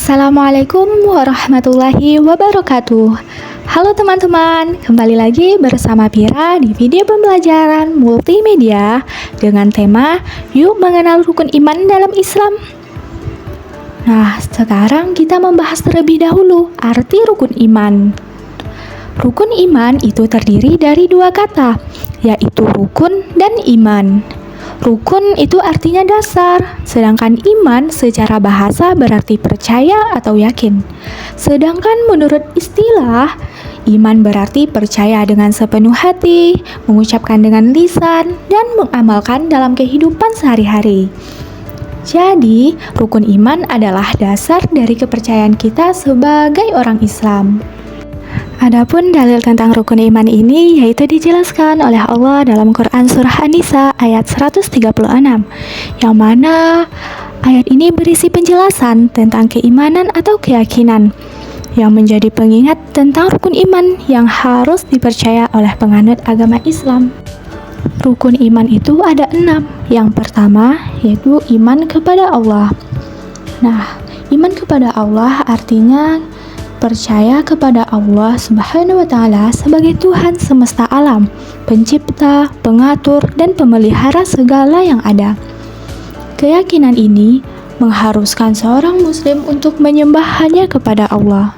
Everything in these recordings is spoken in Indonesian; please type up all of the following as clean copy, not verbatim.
Assalamualaikum warahmatullahi wabarakatuh. Halo teman-teman, kembali lagi bersama Pira di video pembelajaran multimedia dengan tema Yuk Mengenal Rukun Iman dalam Islam. Nah, sekarang kita membahas terlebih dahulu arti rukun iman. Rukun iman itu terdiri dari dua kata, yaitu rukun dan iman. Rukun itu artinya dasar, sedangkan iman secara bahasa berarti percaya atau yakin. Sedangkan menurut istilah, iman berarti percaya dengan sepenuh hati, mengucapkan dengan lisan, dan mengamalkan dalam kehidupan sehari-hari. Jadi, rukun iman adalah dasar dari kepercayaan kita sebagai orang Islam. Adapun dalil tentang rukun iman ini yaitu dijelaskan oleh Allah dalam Quran Surah An-Nisa ayat 136, yang mana ayat ini berisi penjelasan tentang keimanan atau keyakinan yang menjadi pengingat tentang rukun iman yang harus dipercaya oleh penganut agama Islam. Rukun iman itu ada 6. Yang pertama yaitu iman kepada Allah. Nah, iman kepada Allah artinya percaya kepada Allah Subhanahu wa Ta'ala sebagai Tuhan semesta alam, pencipta, pengatur, dan pemelihara segala yang ada. Keyakinan ini mengharuskan seorang Muslim untuk menyembah hanya kepada Allah.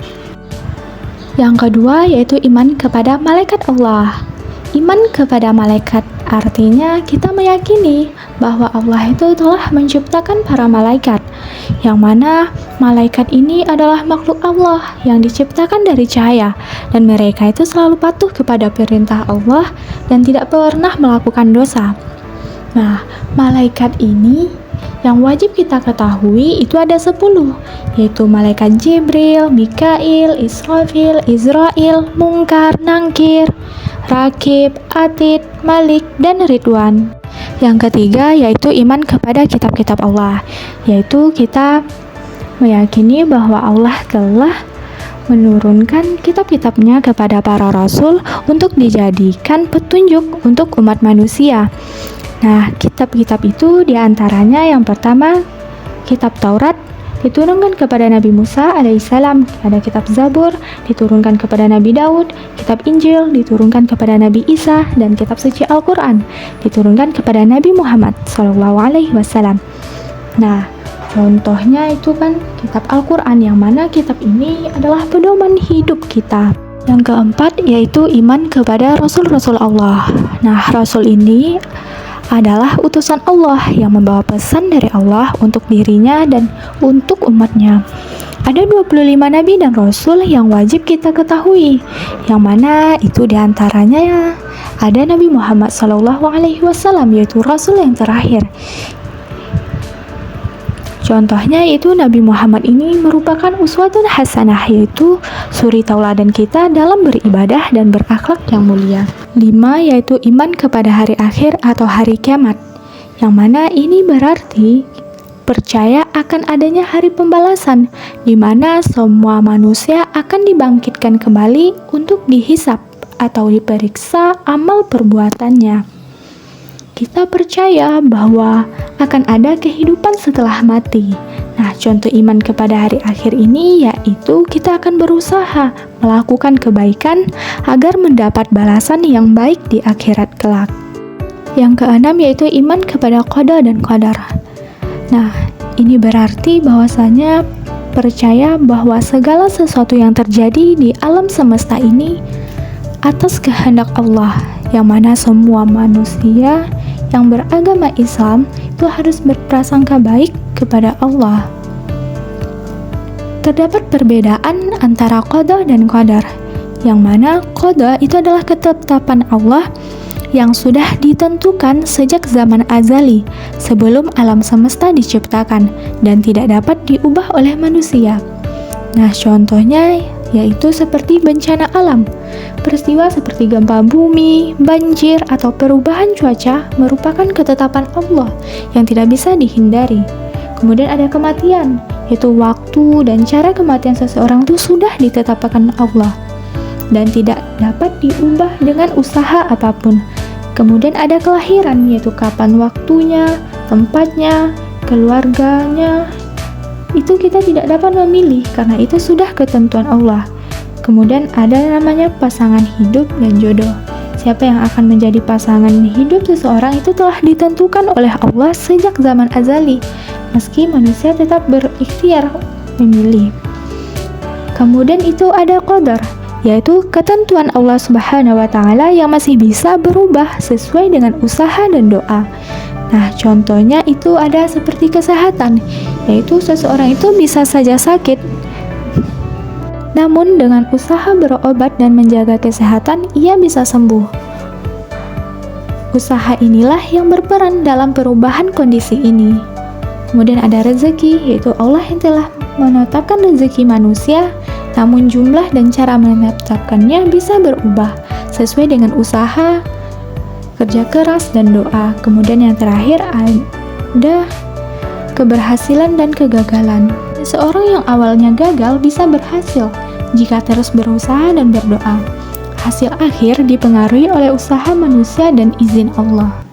Yang kedua yaitu iman kepada malaikat Allah. Iman kepada malaikat artinya kita meyakini bahwa Allah itu telah menciptakan para malaikat, yang mana malaikat ini adalah makhluk Allah yang diciptakan dari cahaya, dan mereka itu selalu patuh kepada perintah Allah dan tidak pernah melakukan dosa. Nah, malaikat ini yang wajib kita ketahui itu ada 10, yaitu malaikat Jibril, Mikail, Israfil, Israel, Munkar, Nangkir, Rakib, Atid, Malik, dan Ridwan. Yang ketiga yaitu iman kepada kitab-kitab Allah, yaitu kita meyakini bahwa Allah telah menurunkan kitab-kitabnya kepada para rasul untuk dijadikan petunjuk untuk umat manusia. Nah, kitab-kitab itu diantaranya yang pertama, kitab Taurat diturunkan kepada Nabi Musa alaihissalam, ada kitab Zabur diturunkan kepada Nabi Daud, kitab Injil diturunkan kepada Nabi Isa, dan kitab suci Al-Quran diturunkan kepada Nabi Muhammad SAW. Nah, contohnya itu kan kitab Al-Quran, yang mana kitab ini adalah pedoman hidup kita. Yang keempat yaitu iman kepada Rasul-Rasul Allah. Nah, Rasul ini adalah utusan Allah yang membawa pesan dari Allah untuk dirinya dan untuk umatnya. Ada 25 nabi dan rasul yang wajib kita ketahui, yang mana itu diantaranya ada Nabi Muhammad SAW, yaitu rasul yang terakhir. Contohnya itu Nabi Muhammad ini merupakan uswatun hasanah, yaitu suri tauladan kita dalam beribadah dan berakhlak yang mulia. 5 yaitu iman kepada hari akhir atau hari kiamat, yang mana ini berarti percaya akan adanya hari pembalasan, di mana semua manusia akan dibangkitkan kembali untuk dihisap atau diperiksa amal perbuatannya. Kita percaya bahwa akan ada kehidupan setelah mati. Nah, contoh iman kepada hari akhir ini yaitu kita akan berusaha melakukan kebaikan agar mendapat balasan yang baik di akhirat kelak. Yang keenam yaitu iman kepada qada dan qadar. Nah, ini berarti bahwasanya percaya bahwa segala sesuatu yang terjadi di alam semesta ini atas kehendak Allah, yang mana semua manusia yang beragama Islam itu harus berprasangka baik kepada Allah. Terdapat perbedaan antara qada dan qadar, yang mana qada itu adalah ketetapan Allah yang sudah ditentukan sejak zaman azali sebelum alam semesta diciptakan dan tidak dapat diubah oleh manusia. Nah, contohnya yaitu seperti bencana alam. Peristiwa seperti gempa bumi, banjir, atau perubahan cuaca merupakan ketetapan Allah yang tidak bisa dihindari. Kemudian ada kematian, yaitu waktu dan cara kematian seseorang itu sudah ditetapkan Allah dan tidak dapat diubah dengan usaha apapun. Kemudian ada kelahiran, yaitu kapan waktunya, tempatnya, keluarganya, itu kita tidak dapat memilih karena itu sudah ketentuan Allah. Kemudian ada namanya pasangan hidup dan jodoh. Siapa yang akan menjadi pasangan hidup seseorang itu telah ditentukan oleh Allah sejak zaman azali, meski manusia tetap berikhtiar memilih. Kemudian itu ada qadar, yaitu ketentuan Allah Subhanahu wa Ta'ala yang masih bisa berubah sesuai dengan usaha dan doa. Nah, contohnya itu ada seperti kesehatan, yaitu seseorang itu bisa saja sakit, namun dengan usaha berobat dan menjaga kesehatan, ia bisa sembuh. Usaha inilah yang berperan dalam perubahan kondisi ini. Kemudian ada rezeki, yaitu Allah yang telah menetapkan rezeki manusia, namun jumlah dan cara menetapkannya bisa berubah sesuai dengan usaha, kerja keras, dan doa. Kemudian yang terakhir ada keberhasilan dan kegagalan. Seseorang yang awalnya gagal bisa berhasil jika terus berusaha dan berdoa. Hasil akhir dipengaruhi oleh usaha manusia dan izin Allah.